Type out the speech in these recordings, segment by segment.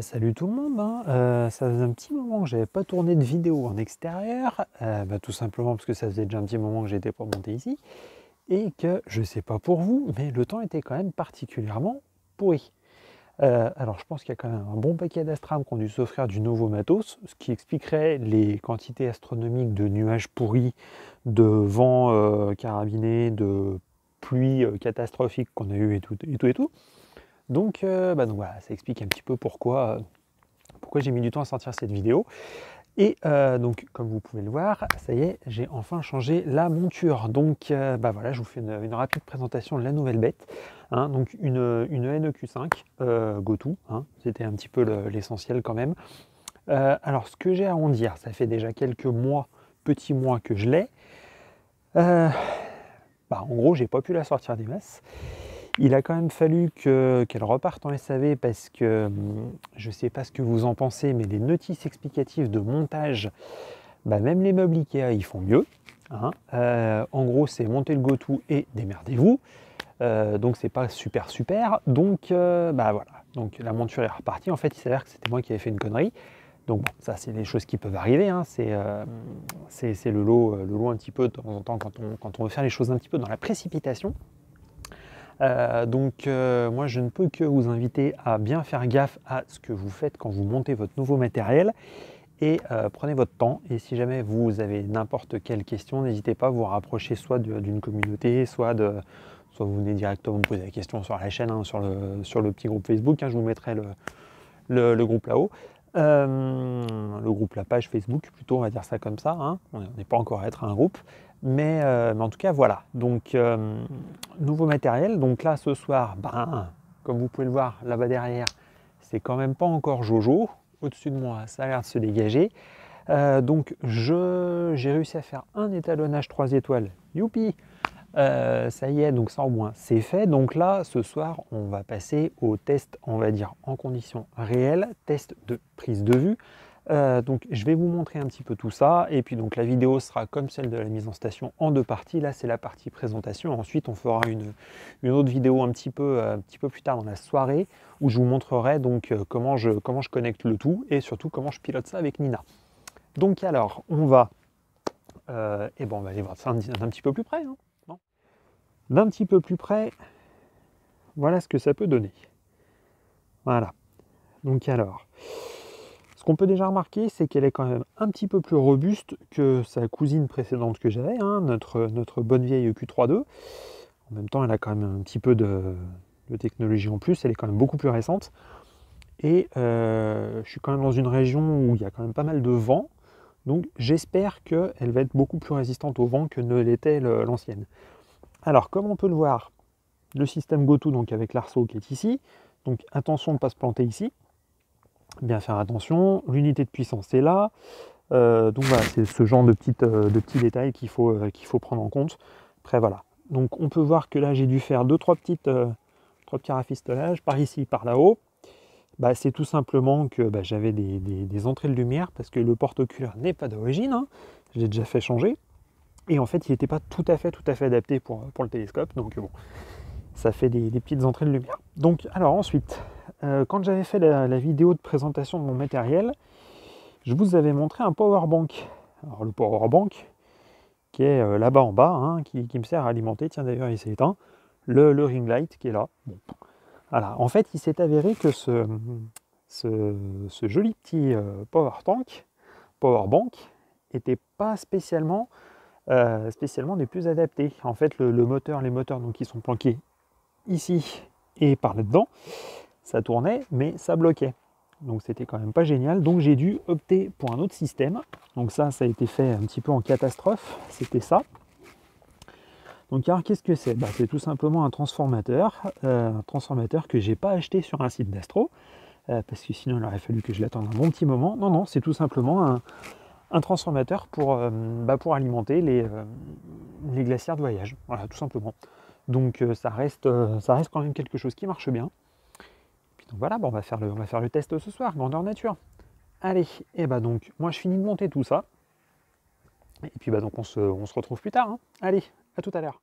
Salut tout le monde, hein. Ça faisait un petit moment que j'avais pas tourné de vidéo en extérieur, tout simplement parce que ça faisait déjà un petit moment que j'étais pas monté ici, et que, je sais pas pour vous, mais le temps était quand même particulièrement pourri. Alors je pense qu'il y a quand même un bon paquet d'Astram qui ont dû s'offrir du nouveau matos, ce qui expliquerait les quantités astronomiques de nuages pourris, de vents carabinés, de pluie catastrophique qu'on a eu et tout et tout et tout. Donc voilà, ça explique un petit peu pourquoi j'ai mis du temps à sortir cette vidéo. Et donc, comme vous pouvez le voir, ça y est, j'ai enfin changé la monture. Donc, voilà, je vous fais une rapide présentation de la nouvelle bête. Hein, donc, une NEQ5 GoTo, hein, c'était un petit peu l'essentiel quand même. Alors, ce que j'ai à en dire, ça fait déjà quelques mois, petits mois que je l'ai. En gros, j'ai pas pu la sortir des masses. Il a quand même fallu qu'elle reparte en SAV parce que je ne sais pas ce que vous en pensez, mais les notices explicatives de montage, même les meubles Ikea, ils font mieux. Hein. En gros, c'est monter le GoTo et démerdez-vous. Donc c'est pas super super. Donc voilà. Donc la monture est repartie. En fait, il s'avère que c'était moi qui avais fait une connerie. Donc bon, ça c'est des choses qui peuvent arriver. Hein. C'est le lot un petit peu de temps en temps quand on veut faire les choses un petit peu dans la précipitation. Moi je ne peux que vous inviter à bien faire gaffe à ce que vous faites quand vous montez votre nouveau matériel et prenez votre temps, et si jamais vous avez n'importe quelle question, n'hésitez pas à vous rapprocher soit d'une communauté, soit vous venez directement me poser la question sur la chaîne, hein, sur le petit groupe Facebook, hein, je vous mettrai le groupe là-haut. Le groupe, la page Facebook plutôt, on va dire ça comme ça, hein. On n'est pas encore à être un groupe, mais en tout cas voilà. Donc nouveau matériel, donc là ce soir, comme vous pouvez le voir là-bas derrière, c'est quand même pas encore Jojo. Au-dessus de moi, ça a l'air de se dégager. Donc j'ai réussi à faire un étalonnage 3 étoiles, youpi. Ça y est, donc ça au moins c'est fait. Donc là, ce soir, on va passer au test, on va dire, en conditions réelles, test de prise de vue. Donc je vais vous montrer un petit peu tout ça, et puis donc la vidéo sera comme celle de la mise en station en deux parties. Là c'est la partie présentation, ensuite on fera une autre vidéo un petit peu plus tard dans la soirée, où je vous montrerai donc comment je connecte le tout, et surtout comment je pilote ça avec Nina. Donc alors, on va aller voir ça d'un petit peu plus près, hein. D'un petit peu plus près, voilà ce que ça peut donner. Voilà. Donc alors, ce qu'on peut déjà remarquer, c'est qu'elle est quand même un petit peu plus robuste que sa cousine précédente que j'avais, hein, notre bonne vieille Q3.2. En même temps, elle a quand même un petit peu de technologie en plus, elle est quand même beaucoup plus récente. Et je suis quand même dans une région où il y a quand même pas mal de vent, donc j'espère qu'elle va être beaucoup plus résistante au vent que ne l'était l'ancienne. Alors, comme on peut le voir, le système GoTo, donc avec l'arceau qui est ici, donc attention de ne pas se planter ici, bien faire attention, l'unité de puissance est là, donc voilà, c'est ce genre de petits détails qu'il faut prendre en compte. Après voilà, donc on peut voir que là j'ai dû faire trois petits rafistolages, par ici, par là-haut. C'est tout simplement que j'avais des entrées de lumière, parce que le porte-oculaire n'est pas d'origine, hein, j'ai déjà fait changer, et en fait il n'était pas tout à fait adapté pour le télescope, donc bon, ça fait des petites entrées de lumière. Donc alors ensuite, quand j'avais fait la vidéo de présentation de mon matériel, je vous avais montré un power bank. Alors le power bank qui est là-bas en bas, hein, qui me sert à alimenter, tiens d'ailleurs il s'est éteint, le ring light qui est là. Bon. Voilà, en fait il s'est avéré que ce joli petit power bank n'était pas spécialement des plus adaptés. En fait les moteurs donc, qui sont planqués ici et par là-dedans, ça tournait, mais ça bloquait. Donc c'était quand même pas génial. Donc j'ai dû opter pour un autre système. Donc ça a été fait un petit peu en catastrophe. C'était ça. Donc alors qu'est-ce que c'est? C'est tout simplement un transformateur que j'ai pas acheté sur un site d'Astro, parce que sinon il aurait fallu que je l'attende un bon petit moment. Non, c'est tout simplement un transformateur pour alimenter les glacières de voyage. Voilà, tout simplement. Donc ça reste quand même quelque chose qui marche bien. Puis donc voilà, on va faire le test ce soir, grandeur nature. Allez, et donc moi je finis de monter tout ça. Et puis donc on se retrouve plus tard, hein. Allez, à tout à l'heure.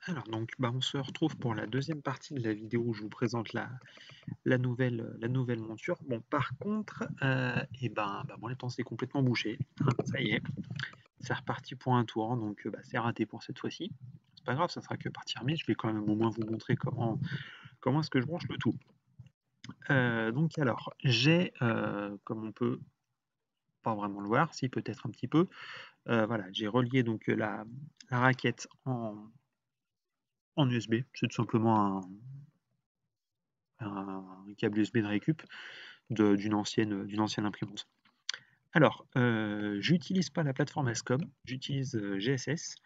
Alors donc on se retrouve pour la deuxième partie de la vidéo où je vous présente la nouvelle monture. Bon par contre, mon les temps c'est complètement bouché. Ça y est, c'est reparti pour un tour, donc c'est raté pour cette fois-ci. C'est pas grave, ça sera que partie remise. Je vais quand même au moins vous montrer comment est-ce que je branche le tout. Donc alors, j'ai, comme on peut pas vraiment le voir, si peut-être un petit peu, voilà, j'ai relié donc la raquette en USB. C'est tout simplement un câble USB de récup d'une ancienne imprimante. Alors, j'utilise pas la plateforme Ascom, j'utilise GSS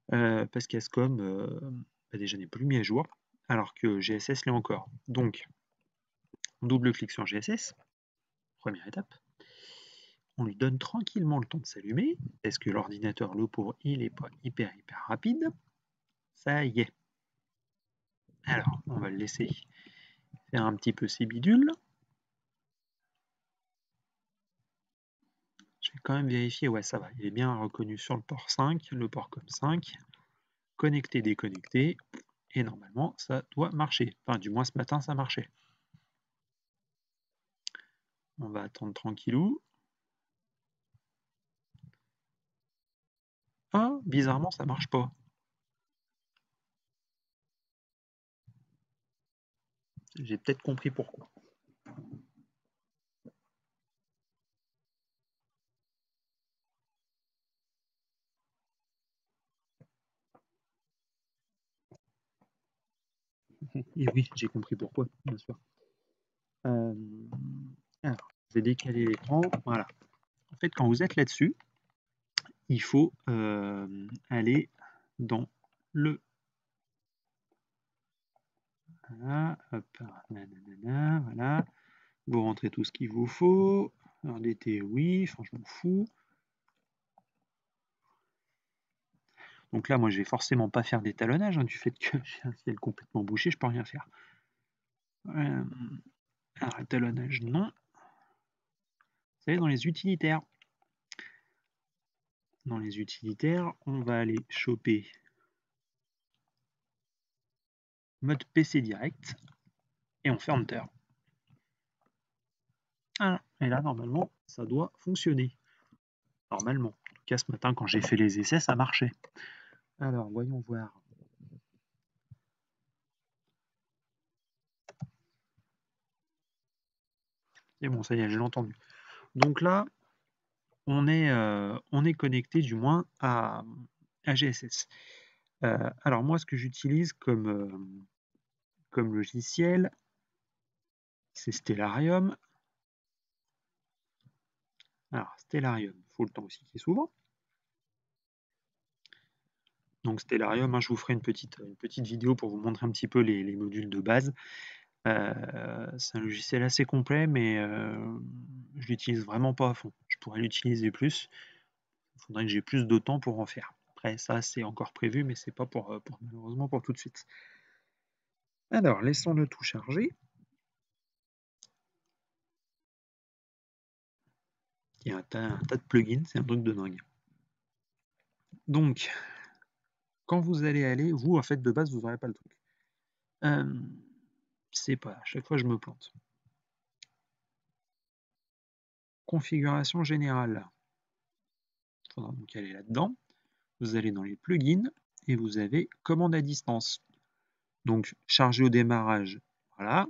parce qu'Ascom déjà n'est plus mis à jour, alors que GSS l'est encore. Donc, on double-clique sur GSS, première étape. On lui donne tranquillement le temps de s'allumer, parce que l'ordinateur, le pauvre, il n'est pas hyper rapide. Ça y est. Alors, on va le laisser faire un petit peu ses bidules. Je vais quand même vérifier, ouais ça va, il est bien reconnu sur le port 5, le port COM5, connecté, déconnecté, et normalement ça doit marcher. Enfin du moins ce matin ça marchait. On va attendre tranquillou. Ah, bizarrement ça marche pas. J'ai peut-être compris pourquoi. Et oui, j'ai compris pourquoi, bien sûr. Alors, je vais décaler l'écran, voilà. En fait, quand vous êtes là-dessus, il faut aller dans le... Voilà, hop, nanana, voilà. Vous rentrez tout ce qu'il vous faut. Alors d'été, oui, enfin je m'en fous. Donc là, moi, je vais forcément pas faire d'étalonnage, du fait que j'ai un ciel complètement bouché, je peux rien faire. Alors, étalonnage, non. Vous savez, dans les utilitaires. Dans les utilitaires, on va aller choper mode PC direct et on fait Enter. Voilà. Et là, normalement, ça doit fonctionner. Normalement. En tout cas, ce matin, quand j'ai fait les essais, ça marchait. Alors, voyons voir. C'est bon, ça y est, je l'ai entendu. Donc là, on est connecté du moins à GSS. Alors moi, ce que j'utilise comme logiciel, c'est Stellarium. Alors Stellarium, il faut le temps aussi qu'il s'ouvre. Donc Stellarium, je vous ferai une petite vidéo pour vous montrer un petit peu les modules de base. C'est un logiciel assez complet, mais je l'utilise vraiment pas à fond. Je pourrais l'utiliser plus. Il faudrait que j'ai plus de temps pour en faire. Après, ça, c'est encore prévu, mais c'est pas malheureusement pour tout de suite. Alors, laissons le tout charger. Il y a un tas de plugins, c'est un truc de dingue. Donc, quand vous allez, vous, en fait, de base, vous n'aurez pas le truc. C'est pas, à chaque fois, je me plante. Configuration générale. Il faudra donc aller là-dedans. Vous allez dans les plugins et vous avez commande à distance. Donc, charger au démarrage, voilà.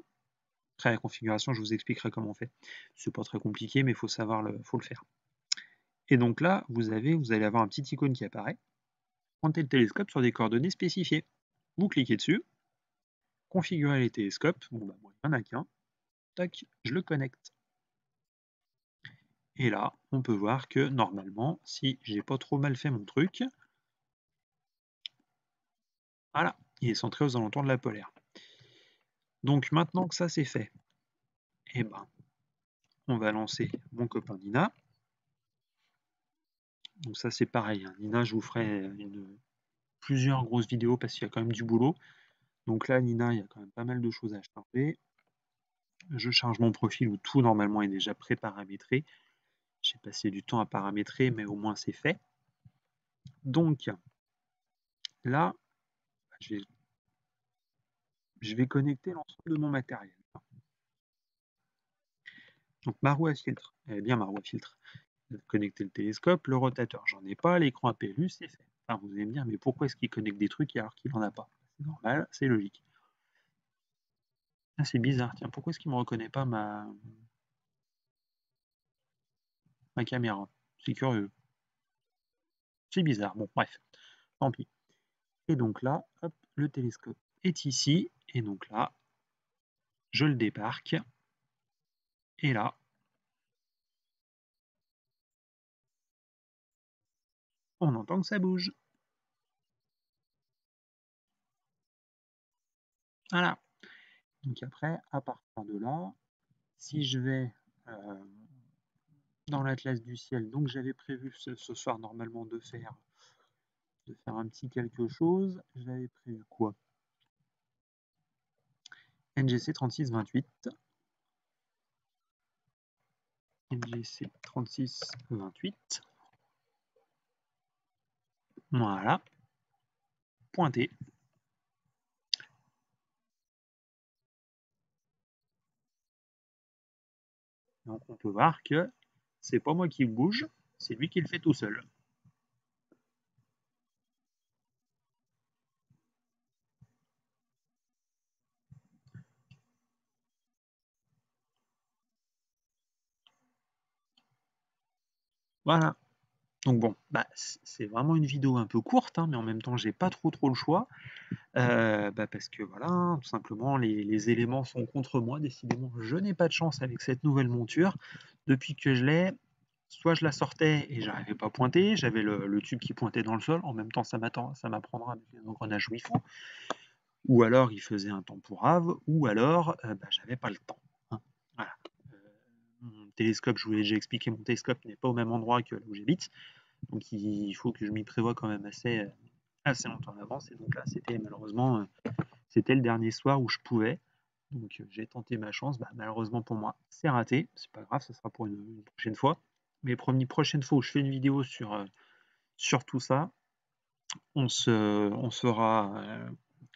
Après, la configuration, je vous expliquerai comment on fait. C'est pas très compliqué, mais il faut le faire. Et donc là, vous allez avoir un petit icône qui apparaît. Pointez le télescope sur des coordonnées spécifiées. Vous cliquez dessus, configurer les télescopes. Bon, moi, il n'y en a qu'un. Tac, je le connecte. Et là, on peut voir que normalement, si j'ai pas trop mal fait mon truc, voilà, il est centré aux alentours de la polaire. Donc maintenant que ça c'est fait, eh ben, on va lancer mon copain Nina. Donc ça c'est pareil, hein. Nina, je vous ferai plusieurs grosses vidéos parce qu'il y a quand même du boulot. Donc là, Nina, il y a quand même pas mal de choses à charger. Je charge mon profil où tout normalement est déjà pré-paramétré. J'ai passé du temps à paramétrer, mais au moins c'est fait. Donc là, je vais connecter l'ensemble de mon matériel. Donc ma roue à filtre, elle est bien ma roue à filtre. Connecter le télescope, le rotateur, j'en ai pas, l'écran APLU, c'est fait. Enfin, vous allez me dire, mais pourquoi est-ce qu'il connecte des trucs alors qu'il n'en a pas? C'est normal, c'est logique. Ah, c'est bizarre, tiens, pourquoi est-ce qu'il me reconnaît pas ma caméra? C'est curieux. C'est bizarre, bon, bref, tant pis. Et donc là, hop, le télescope est ici, et donc là, je le débarque, et là, on entend que ça bouge. Voilà. Donc après, à partir de là, si je vais dans l'Atlas du ciel, donc j'avais prévu ce soir normalement de faire un petit quelque chose. J'avais prévu quoi? NGC 3628. NGC 3628. Voilà. Pointé. Donc on peut voir que c'est pas moi qui le bouge, c'est lui qui le fait tout seul. Voilà. Donc bon, bah, c'est vraiment une vidéo un peu courte, hein, mais en même temps j'ai pas trop le choix. Parce que voilà, hein, tout simplement les éléments sont contre moi. Décidément, je n'ai pas de chance avec cette nouvelle monture. Depuis que je l'ai, soit je la sortais et j'arrivais pas à pointer, j'avais le tube qui pointait dans le sol, en même temps ça m'apprendra avec les engrenages où il faut, ou alors il faisait un temps pour Ave, ou alors j'avais pas le temps, hein. Voilà. Mon télescope, je vous l'ai déjà expliqué, mon télescope n'est pas au même endroit que là où j'habite, donc il faut que je m'y prévoie quand même assez longtemps en avance, et donc là c'était malheureusement c'était le dernier soir où je pouvais. Donc j'ai tenté ma chance. Bah, malheureusement pour moi, c'est raté. C'est pas grave, ça sera pour une prochaine fois. Mais prochaine fois où je fais une vidéo sur tout ça, on se fera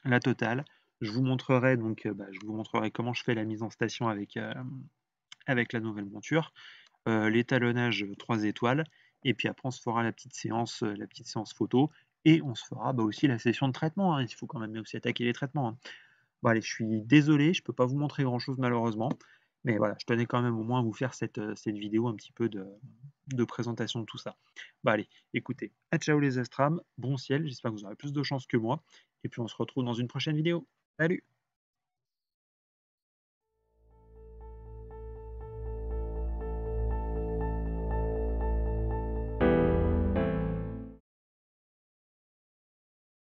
la totale. Je vous montrerai je vous montrerai comment je fais la mise en station avec la nouvelle monture, l'étalonnage 3 étoiles, et puis après on se fera la petite séance photo, et on se fera aussi la session de traitement, hein. Il faut quand même aussi attaquer les traitements, hein. Bon allez, je suis désolé, je peux pas vous montrer grand chose malheureusement, mais voilà, je tenais quand même au moins à vous faire cette vidéo un petit peu de présentation de tout ça. Bah allez, écoutez, à ciao les astrams, bon ciel, j'espère que vous aurez plus de chance que moi, et puis on se retrouve dans une prochaine vidéo. Salut!